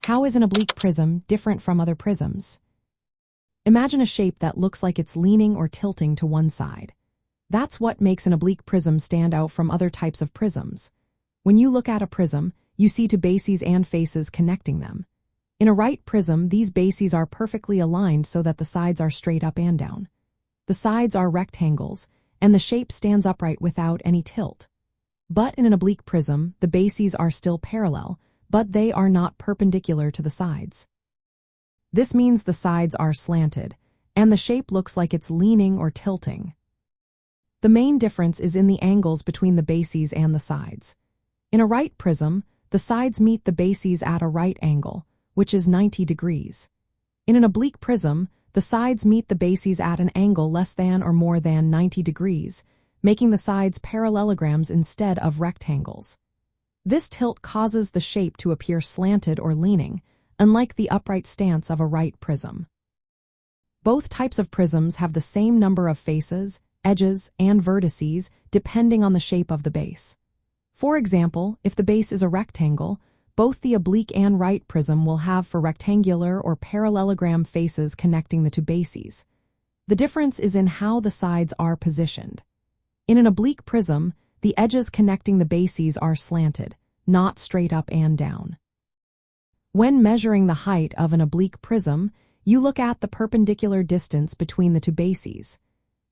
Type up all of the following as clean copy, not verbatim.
How is an oblique prism different from other prisms? Imagine a shape that looks like it's leaning or tilting to one side. That's what makes an oblique prism stand out from other types of prisms. When you look at a prism, you see two bases and faces connecting them. In a right prism, these bases are perfectly aligned so that the sides are straight up and down. The sides are rectangles, and the shape stands upright without any tilt. But in an oblique prism, the bases are still parallel, but they are not perpendicular to the sides. This means the sides are slanted, and the shape looks like it's leaning or tilting. The main difference is in the angles between the bases and the sides. In a right prism, the sides meet the bases at a right angle, which is 90 degrees. In an oblique prism, the sides meet the bases at an angle less than or more than 90 degrees, making the sides parallelograms instead of rectangles. This tilt causes the shape to appear slanted or leaning, unlike the upright stance of a right prism. Both types of prisms have the same number of faces, edges, and vertices depending on the shape of the base. For example, if the base is a rectangle, both the oblique and right prism will have for rectangular or parallelogram faces connecting the two bases. The difference is in how the sides are positioned. In an oblique prism, the edges connecting the bases are slanted, not straight up and down. When measuring the height of an oblique prism, you look at the perpendicular distance between the two bases.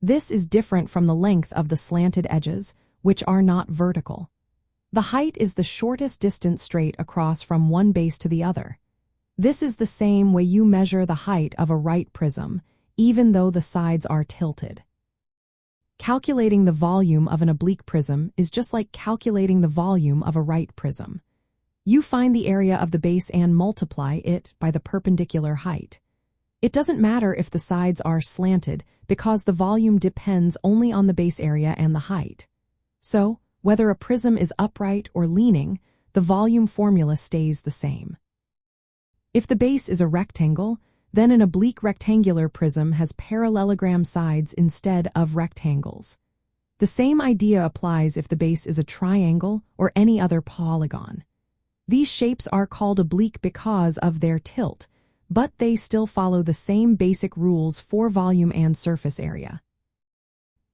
This is different from the length of the slanted edges, which are not vertical. The height is the shortest distance straight across from one base to the other. This is the same way you measure the height of a right prism, even though the sides are tilted. Calculating the volume of an oblique prism is just like calculating the volume of a right prism. You find the area of the base and multiply it by the perpendicular height. It doesn't matter if the sides are slanted because the volume depends only on the base area and the height. So, whether a prism is upright or leaning, the volume formula stays the same. If the base is a rectangle, then an oblique rectangular prism has parallelogram sides instead of rectangles. The same idea applies if the base is a triangle or any other polygon. These shapes are called oblique because of their tilt, but they still follow the same basic rules for volume and surface area.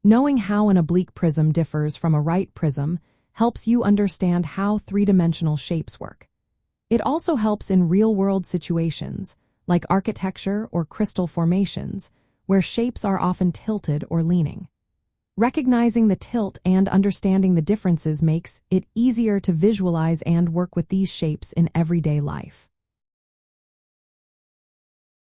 Knowing how an oblique prism differs from a right prism helps you understand how three-dimensional shapes work. It also helps in real-world situations, like architecture or crystal formations, where shapes are often tilted or leaning. Recognizing the tilt and understanding the differences makes it easier to visualize and work with these shapes in everyday life.